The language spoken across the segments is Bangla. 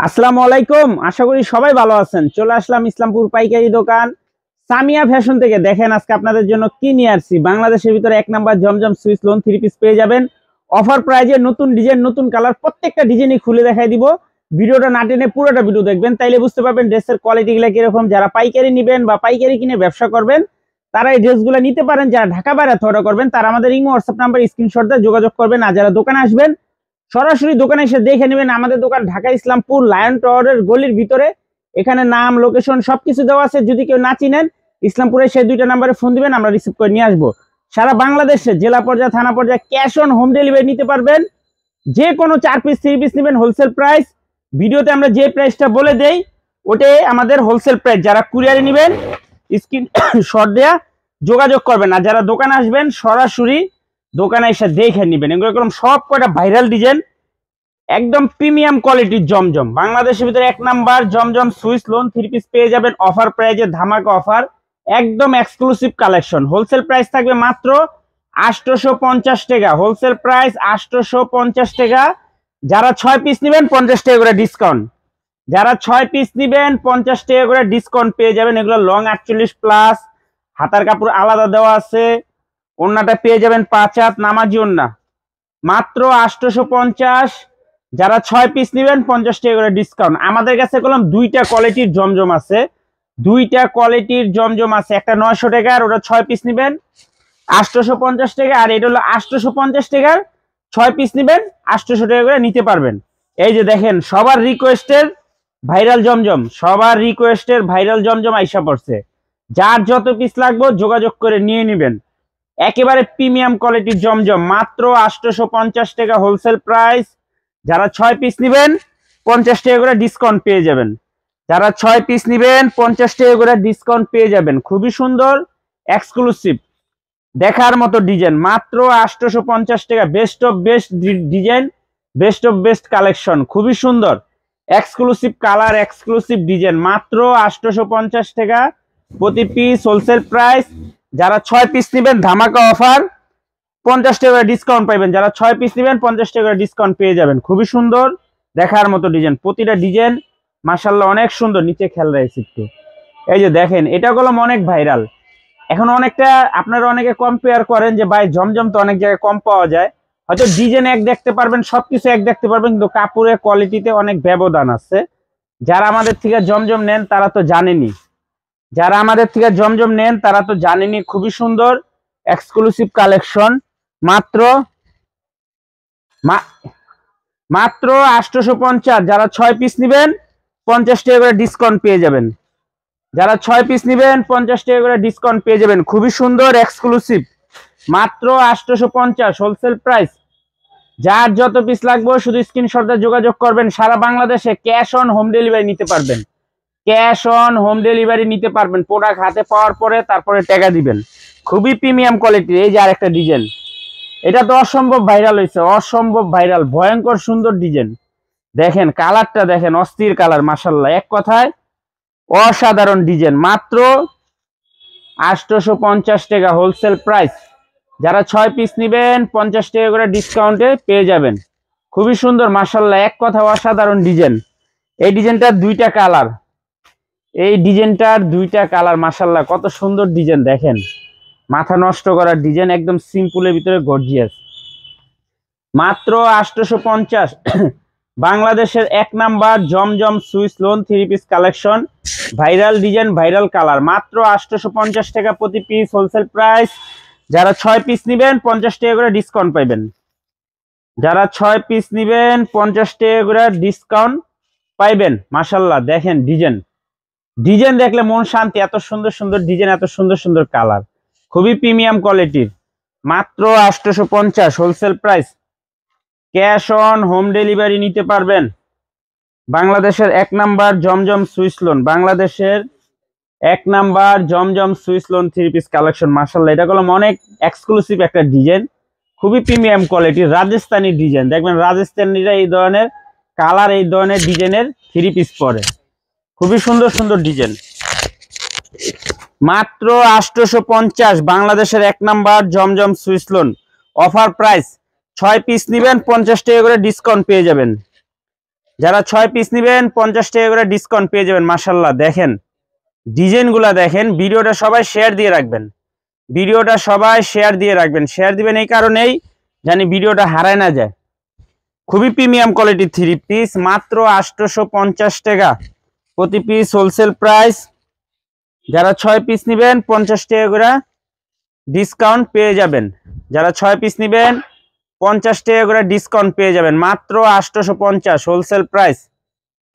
আসসালামু আলাইকুম। আশা করি সবাই ভালো আছেন। চলে আসলাম ইসলামপুর পাইকারি দোকান সামিয়া ফ্যাশন থেকে। দেখেন আজকে আপনাদের জন্য কি নিয়ে আসছি। বাংলাদেশের ভিতরে এক number Zamzam Swiss lawn 3 piece পেয়ে যাবেন অফার প্রাইজে। নতুন ডিজাইন, নতুন কালার, প্রত্যেকটা ডিজাইনই খুলে দেখাই দিব। ভিডিওটা না টেনে পুরোটা ভিডিও দেখবেন, তাইলে বুঝতে পারবেন ড্রেসের কোয়ালিটি গুলা কিরকম। যারা পাইকারি নেবেন বা পাইকারি কিনে ব্যবসা করবেন তারা এই ড্রেসগুলো নিতে পারেন। যারা ঢাকা বাইরে অর্ডার করবেন তারা আমাদের ইমো হোয়াটসঅ্যাপ নাম্বার স্ক্রিনশট দিয়ে যোগাযোগ করবেন। আর যারা দোকানে আসবেন সরাসরি দোকানে এসে দেখে নেবেন। আমাদের দোকান ঢাকা ইসলামপুর লায়ন টাওয়ারের গলির ভিতরে। এখানে নাম, লোকেশন সবকিছু দেওয়া আছে। যদি কেউ না চিনেন ইসলামপুরে সেই দুইটা নাম্বারে ফোন দিবেন, আমরা রিসিভ করে নিয়ে আসবো। সারা বাংলাদেশে জেলা পর্যায়ে, থানা পর্যায়ে ক্যাশ অন হোম ডেলিভারি নিতে পারবেন। যে কোনো 4 পিস 3 পিস নেবেন হোলসেল প্রাইস। ভিডিওতে আমরা যে প্রাইসটা বলে দেই ওটাই আমাদের হোলসেল প্রাইস। যারা কুরিয়ারে নেবেন স্ক্রিন শট দেয়া যোগাযোগ করবেন। আর যারা দোকানে আসবেন সরাসরি দোকানে এসে দেখে নেবেন। এগুলো একদম সব কয়টা ভাইরাল ডিজাইন, একদম প্রিমিয়াম কোয়ালিটির জমজম। বাংলাদেশের ভিতরে এক number Zamzam Swiss lawn 3 piece পেয়ে যাবেন অফার প্রাইজে, ধামাকা অফার, একদম এক্সক্লুসিভ কালেকশন। হোলসেল প্রাইস থাকবে মাত্র 850 টাকা। হোলসেল প্রাইস 850 টাকা। যারা 6 পিস নেবেন 50 টাকা করে ডিসকাউন্ট। যারা 6 পিস নেবেন 50 টাকা করে ডিসকাউন্ট পেয়ে যাবেন। এগুলো লং 48 প্লাস, হাতার কাপড় আলাদা দেওয়া আছে। ওন্নাটা পেয়ে যাবেন 5 হাত নামাজি ওন্না, মাত্র 850। যারা 6 পিস নেবেন 50 টাকা করে ডিসকাউন্ট। আমাদের কাছে কলম দুইটা কোয়ালিটির জমজম আছে, দুইটা কোয়ালিটির জমজম আছে। একটা 900 টাকা আর ওটা 6 পিস নেবেন 850 টাকা। আর এটা হলো 850 টাকার 6 পিস নেবেন 800 টাকা করে নিতে পারবেন। এই যে দেখেন সবার রিকোয়েস্টের ভাইরাল জমজম, সবার রিকোয়েস্টের ভাইরাল জমজম আইসা পড়ছে। যার যত পিস লাগবে যোগাযোগ করে নিয়ে নেবেন। একেবারে প্রিমিয়াম কোয়ালিটির জমজম, মাত্র 850 টাকা হোলসেল প্রাইস। যারা 6 পিস নেবেন 50 টাকা করে ডিসকাউন্ট পেয়ে যাবেন। যারা 6 পিস নেবেন 50 টাকা করে ডিসকাউন্ট পেয়ে যাবেন। খুবই সুন্দর এক্সক্লুসিভ দেখার মতো ডিজাইন, মাত্র 850 টাকা। Best of best design, best of best collection, খুবই সুন্দর এক্সক্লুসিভ কালার, এক্সক্লুসিভ ডিজাইন, মাত্র 850 টাকা প্রতি পিস হোলসেল প্রাইস। যারা 6 পিস নেবেন ধামাকা অফার, 50 টাকা ডিসকাউন্ট পাইবেন। যারা 6 পিস নেবেন 50 টাকা ডিসকাউন্ট পেয়ে যাবেন। খুবই সুন্দর দেখার মতো ডিজাইন, প্রতিটা ডিজাইন মাশাআল্লাহ অনেক সুন্দর। নিচে খেয়াল রাখছি একটু, এই যে দেখেন এটা কলম অনেক ভাইরাল। এখন অনেকটা আপনারা অনেকে কম্পেয়ার করেন যে ভাই জমজম তো অনেক জায়গায় কম পাওয়া যায়, হয়তো ডিজাইন এক দেখতে পারবেন, সবকিছু এক দেখতে পারবেন, কিন্তু কাপড়ের কোয়ালিটিতে অনেক ব্যবধান আছে। যারা আমাদের থেকে জমজম নেন তারা তো জানেনই, যারা আমাদের থেকে জমজম নেন তারা তো জানেনই। খুবই সুন্দর এক্সক্লুসিভ কালেকশন, মাত্র 850। যারা 6 পিস নেবেন 50 টাকা করে ডিসকাউন্ট পেয়ে যাবেন। যারা 6 পিস নেবেন 50 টাকা করে ডিসকাউন্ট পেয়ে যাবেন। খুবই সুন্দর এক্সক্লুসিভ, মাত্র 850 হোলসেল প্রাইস। যার যত পিস লাগবে শুধু স্ক্রিনশট দিয়ে যোগাযোগ করবেন। সারা বাংলাদেশে ক্যাশ অন হোম ডেলিভারি নিতে পারবেন, ক্যাশ অন হোম ডেলিভারি নিতে পারবেন। প্রোডাক্ট হাতে পাওয়ার পরে তারপরে টাকা দিবেন। খুবই প্রিমিয়াম কোয়ালিটির। এই যে আরেকটা ডিজাইন, এটা তো অসম্ভব ভাইরাল হয়েছে, অসম্ভব ভাইরাল, ভয়ঙ্কর সুন্দর ডিজাইন। দেখেন কালারটা দেখেন, অস্থির কালার মাশাআল্লাহ, এক কথায় অসাধারণ ডিজাইন, মাত্র 850 টাকা হোলসেল প্রাইস। যারা 6 পিস নেবেন 50 টাকা করে ডিসকাউন্টে পেয়ে যাবেন। খুবই সুন্দর মাশাআল্লাহ, এক কথা অসাধারণ ডিজাইন। এই ডিজাইনটার দুইটা কালার, এই ডিজাইনটার দুইটা কালার মাশাআল্লাহ কত সুন্দর ডিজাইন। দেখেন মাথা নষ্ট করার ডিজাইন, একদম সিম্পলের ভিতরে গর্জিয়াস, মাত্র 850। বাংলাদেশের এক number Zamzam Swiss lawn 3 piece collection, viral design, viral colour, মাত্র 850 টাকা প্রতি পিস হোলসেল প্রাইস। যারা 6 পিস নেবেন 50 টাকা করে ডিসকাউন্ট পাইবেন। যারা 6 পিস নেবেন 50 টাকা করে ডিসকাউন্ট পাইবেন। মাশাআল্লাহ দেখেন ডিজাইন, ডিজাইন দেখলে মন শান্তি। এত সুন্দর সুন্দর ডিজাইন, এত সুন্দর সুন্দর কালার, খুবই প্রিমিয়াম কোয়ালিটির, মাত্র 850 wholesale price. Cash on home delivery নিতে পারবেন। বাংলাদেশের এক নাম্বার জমজম সুইস লোন, বাংলাদেশের এক number Zamzam Swiss lawn 3 piece collection মাশাআল্লাহ। এটা কলম অনেক এক্সক্লুসিভ একটা ডিজাইন, খুবই প্রিমিয়াম কোয়ালিটির রাজস্থানি ডিজাইন। দেখবেন রাজস্থানিরা এই ধরনের কালার, এই ধরনের ডিজাইনের 3 পিস পরে, খুবই সুন্দর সুন্দর ডিজাইন, মাত্র 850। বাংলাদেশের এক number Zamzam Swiss lawn offer price. 6 piece নেবেন 50 টাকা করে ডিসকাউন্ট পেয়ে যাবেন। যারা 6 পিস নেবেন 50 টাকা করে ডিসকাউন্ট পেয়ে যাবেন। মাশাআল্লাহ দেখেন ডিজাইনগুলা দেখেন। ভিডিওটা সবাই শেয়ার দিয়ে রাখবেন, ভিডিওটা সবাই শেয়ার দিয়ে রাখবেন। শেয়ার দিবেন এই কারণেই জানি ভিডিওটা হারায় না যায়। খুবই প্রিমিয়াম কোয়ালিটির 3 পিস, মাত্র 850 টাকা প্রতি পিস হোলসেল প্রাইস। যারা 6 পিস নেবেন 50 টাকা করে ডিসকাউন্ট পেয়ে যাবেন। যারা 6 পিস নেবেন 50 টাকা করে ডিসকাউন্ট পেয়ে যাবেন, মাত্র 850 wholesale price.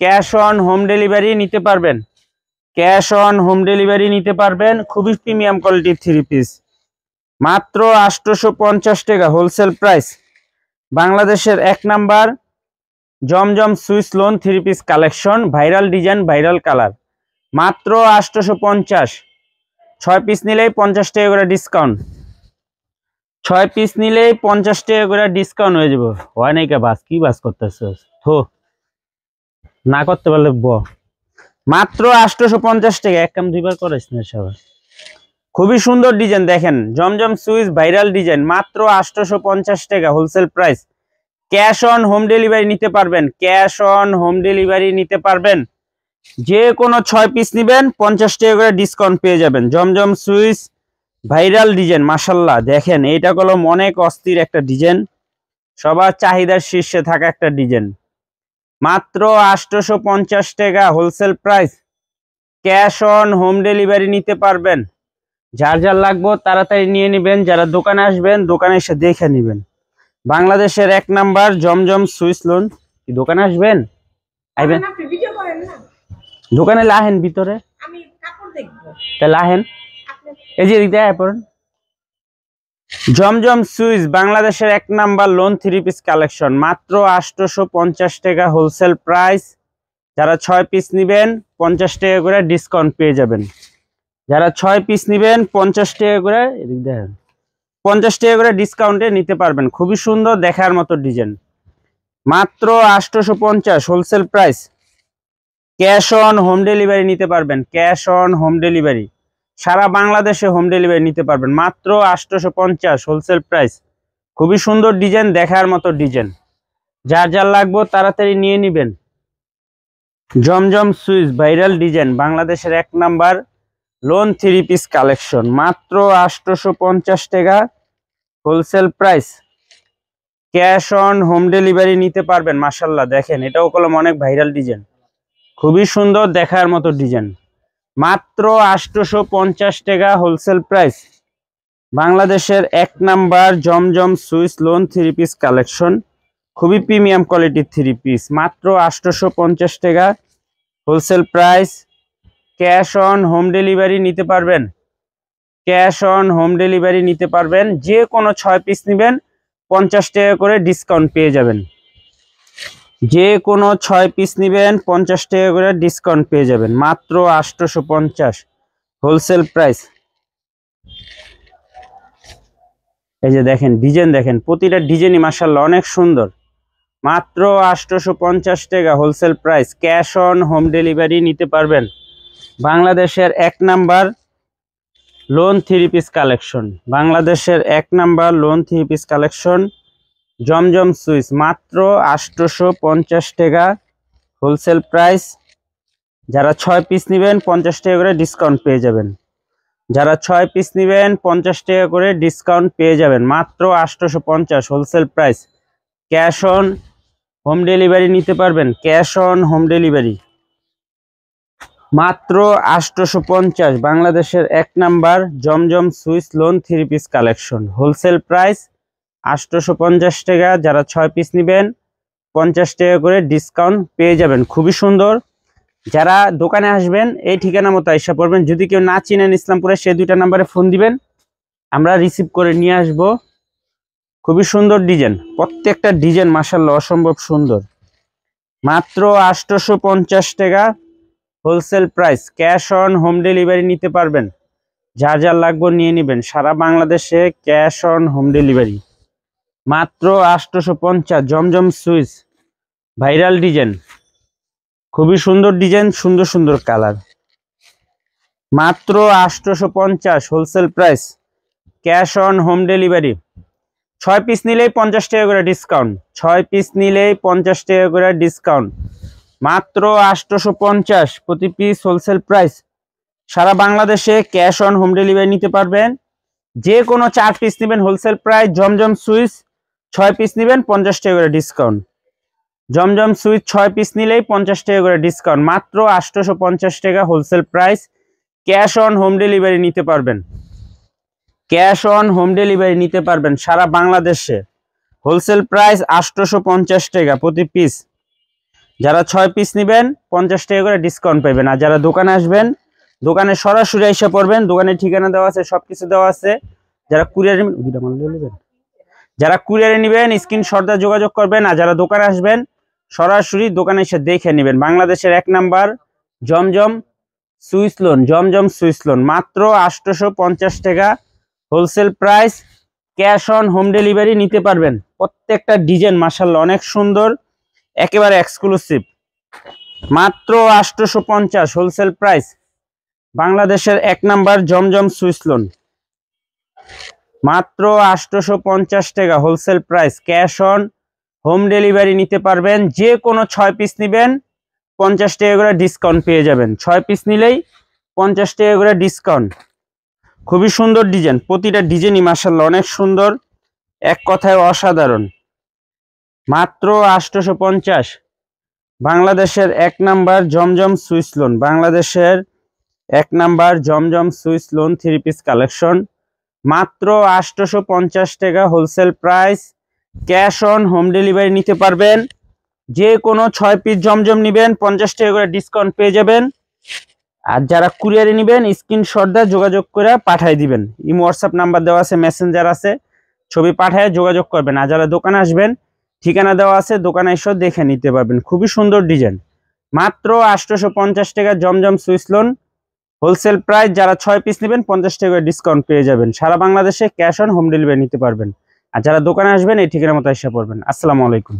Cash on home delivery নিতে পারবেন, ক্যাশ অন হোম ডেলিভারি নিতে পারবেন। খুবই প্রিমিয়াম কোয়ালিটির 3 পিস, মাত্র 850 টাকা হোলসেল প্রাইস। বাংলাদেশের 1 number Zamzam Swiss lawn 3 piece collection, viral design viral colour, মাত্র 850। 6 পিস নিলেই 50 টাকা করে ডিসকাউন্ট, 6 পিস নিলেই 50 টাকা করে ডিসকাউন্ট হয়ে যাবে। হয় নাই কে বাস, কি বাস করতেছস থো না করতে পারলে মাত্র 850 টাকা। এক কাম দুইবার করিস না সবাই। খুবই সুন্দর ডিজাইন দেখেন, জমজম সুইস ভাইরাল ডিজাইন, মাত্র 850 টাকা wholesale price. Cash on home delivery নিতে পারবেন, ক্যাশ অন হোম ডেলিভারি নিতে পারবেন। যে কোনো 6 পিস নেবেন 50 টাকা করে ডিসকাউন্ট পেয়ে যাবেন। জমজম সুইস ভাইরাল ডিজাইন, মাশাআল্লাহ দেখেন এইটা হলো অনেক অস্থির একটা ডিজাইন, সবার চাহিদার শীর্ষে থাকা একটা ডিজাইন, মাত্র 850 টাকা wholesale price. Cash on home delivery নিতে পারবেন। যার যার লাগবে তাড়াতাড়ি নিয়ে নেবেন, যারা দোকানে আসবেন দোকানে এসে দেখে নেবেন। বাংলাদেশের 1 নাম্বার জমজম সুইস লোন। কি দোকানে আসবেন? আইবেন দোকানে লাহেন ভিতরে, আমি কাপড় দেখব তা লাহেন এই যে দিতে পড়েন। জমজম সুইস বাংলাদেশের 1 নাম্বার লোন 3 পিস কালেকশন, মাত্র 850 টাকা হোলসেল প্রাইস। যারা 6 পিস নেবেন 50 টাকা করে ডিসকাউন্ট পেয়ে যাবেন। যারা 6 পিস নেবেন 50 টাকা করে, এদিক দেখেন 50 টাকা করে ডিসকাউন্টে নিতে পারবেন। খুবই সুন্দর দেখার মতো ডিজাইন, মাত্র 850 wholesale price. Cash on home delivery নিতে পারবেন, ক্যাশ অন হোম ডেলিভারি সারা বাংলাদেশে হোম ডেলিভারি নিতে পারবেন, মাত্র 850 হোলসেল প্রাইস। খুবই সুন্দর ডিজাইন দেখার মতো ডিজাইন, যার যার লাগবে তাড়াতাড়ি নিয়ে নেবেন। জমজম সুইস ভাইরাল ডিজাইন বাংলাদেশের 1 নাম্বার লোন 3 পিস কালেকশন, মাত্র 850 টাকা wholesale price. Cash on home delivery নিতে পারবেন। মাশাআল্লাহ দেখেন এটাও কলম অনেক ভাইরাল ডিজাইন, খুবই সুন্দর দেখার মতো ডিজাইন, মাত্র 850 টাকা হোলসেল প্রাইস। বাংলাদেশের 1 number Zamzam Swiss lawn 3 piece collection, খুবই প্রিমিয়াম কোয়ালিটির 3 পিস, মাত্র 850 টাকা wholesale price. Cash on home delivery নিতে পারবেন, ক্যাশ অন হোম ডেলিভারি নিতে পারবেন। যে কোনো 6 পিস নেবেন 50 টাকা করে ডিসকাউন্ট পেয়ে যাবেন। যে কোনো 6 পিস নেবেন 50 টাকা করে ডিসকাউন্ট পেয়ে যাবেন, মাত্র 850 হোলসেল প্রাইস। এই যে দেখেন ডিজাইন, দেখেন প্রতিটা ডিজাইনই মাশাআল্লাহ অনেক সুন্দর, মাত্র 850 টাকা wholesale price. Cash on home delivery নিতে পারবেন। বাংলাদেশের 1 নাম্বার লোন 3 পিস কালেকশন, বাংলাদেশের 1 নাম্বার লোন 3 পিস কালেকশন জমজম সুইস, মাত্র 850 টাকা হোলসেল প্রাইস। যারা 6 পিস নেবেন 50 টাকা করে ডিসকাউন্ট পেয়ে যাবেন। যারা 6 পিস নেবেন 50 টাকা করে ডিসকাউন্ট পেয়ে যাবেন, মাত্র 850 wholesale price. Cash on home delivery নিতে পারবেন, ক্যাশ অন হোম ডেলিভারি মাত্র 850। বাংলাদেশের 1 number Zamzam Swiss lawn 3 piece collection, wholesale price 850 টাকা। যারা 6 পিস নেবেন 50 টাকা করে ডিসকাউন্ট পেয়ে যাবেন। খুবই সুন্দর। যারা দোকানে আসবেন এই ঠিকানা মতো আইসা পড়বেন। যদি কেউ না চিনেন ইসলামপুরে, সে 2টা নাম্বারে ফোন দিবেন, আমরা রিসিভ করে নিয়ে আসব। খুবই সুন্দর ডিজাইন, প্রত্যেকটা ডিজাইন মাশাআল্লাহ অসম্ভব সুন্দর, মাত্র 850 টাকা wholesale price. Cash on home delivery নিতে পারবেন। যা যা লাগবে নিয়ে নেবেন, সারা বাংলাদেশে ক্যাশ অন হোম ডেলিভারি, মাত্র 850। জমজম সুইস ভাইরাল ডিজাইন, খুবই সুন্দর ডিজাইন, সুন্দর সুন্দর কালার, মাত্র 850 wholesale price. Cash on home delivery. 6 piece নিলেই 50 টাকা করে ডিসকাউন্ট, 6 পিস নিলেই 50 টাকা করে ডিসকাউন্ট। মাত্র 850 প্রতি পিস হোলসেল প্রাইস। সারা বাংলাদেশে ক্যাশ অন হোম ডেলিভারি নিতে পারবেন। যে কোনো 4 পিস নেবেন হোলসেল প্রাইস। জমজম সুইচ 6 পিস নেবেন 50 টাকা করে ডিসকাউন্ট। জমজম সুইচ 6 পিস নিলেই 50 টাকা করে ডিসকাউন্ট। মাত্র 850 টাকা wholesale price. Cash on home delivery নিতে পারবেন। ক্যাশ অন হোম ডেলিভারি নিতে পারবেন সারা বাংলাদেশে। হোলসেল প্রাইস 850 টাকা প্রতি পিস। যারা 6 পিস নেবেন 50 টাকা করে ডিসকাউন্ট পাবেন। আর যারা দোকানে আসবেন, দোকানে সরাসরি এসে পড়বেন। দোকানের ঠিকানা দেওয়া আছে, সবকিছু দেওয়া আছে। যারা কুরিয়ারে নেবেন, যারা কুরিয়ারে নেবেন স্ক্রিনশট দিয়ে যোগাযোগ করবেন। আর যারা দোকানে আসবেন সরাসরি দোকানে এসে দেখে নেবেন। বাংলাদেশের 1 নাম্বার জমজম সুইচ লোন। জমজম সুইচ লোন মাত্র 850 টাকা wholesale price. Cash on home delivery নিতে পারবেন। প্রত্যেকটা ডিজাইন মাশাআল্লাহ অনেক সুন্দর, একেবারে এক্সক্লুসিভ। মাত্র 850 হোলসেল প্রাইস। বাংলাদেশের 1 নাম্বার জমজম সুইচ লোন মাত্র 850 টাকা wholesale price. Cash on home delivery নিতে পারবেন। যে কোনো 6 পিস নেবেন 50 টাকা করে ডিসকাউন্ট পেয়ে যাবেন। 6 পিস নিলেই 50 টাকা করে ডিসকাউন্ট। খুবই সুন্দর ডিজাইন, প্রতিটা ডিজাইনই মাশাআল্লাহ অনেক সুন্দর, এক কথায় অসাধারণ। মাত্র 850। বাংলাদেশের 1 নাম্বার জমজম সুইচ লোন। বাংলাদেশের 1 নাম্বার জমজম সুইচ লোন 3 পিস কালেকশন মাত্র 850 টাকা wholesale price. Cash on home delivery নিতে পারবেন। যে কোনো 6 পিস জমজম নেবেন 50 টাকা করে ডিসকাউন্ট পেয়ে যাবেন। আর যারা কুরিয়ারে নেবেন স্ক্রিনশট দিয়ে যোগাযোগ করে পাঠিয়ে দিবেন। ইমো হোয়াটসঅ্যাপ নাম্বার দেওয়া আছে, মেসেঞ্জার আছে, ছবি পাঠিয়ে যোগাযোগ করবেন। আর যারা দোকানে আসবেন ঠিকানা দেওয়া আছে, দোকানে এসে দেখে নিতে পারবেন। খুবই সুন্দর ডিজাইন। মাত্র 850 টাকা জমজম সুইচ লোন হোলসেল প্রাইস। যারা 6 পিস নেবেন 50 টাকা করে ডিসকাউন্ট পেয়ে যাবেন। সারা বাংলাদেশে ক্যাশ অন হোম ডেলিভারি নিতে পারবেন। আর যারা দোকানে আসবেন এই ঠিকানা মতো এসে পড়বেন। আসসালামু আলাইকুম।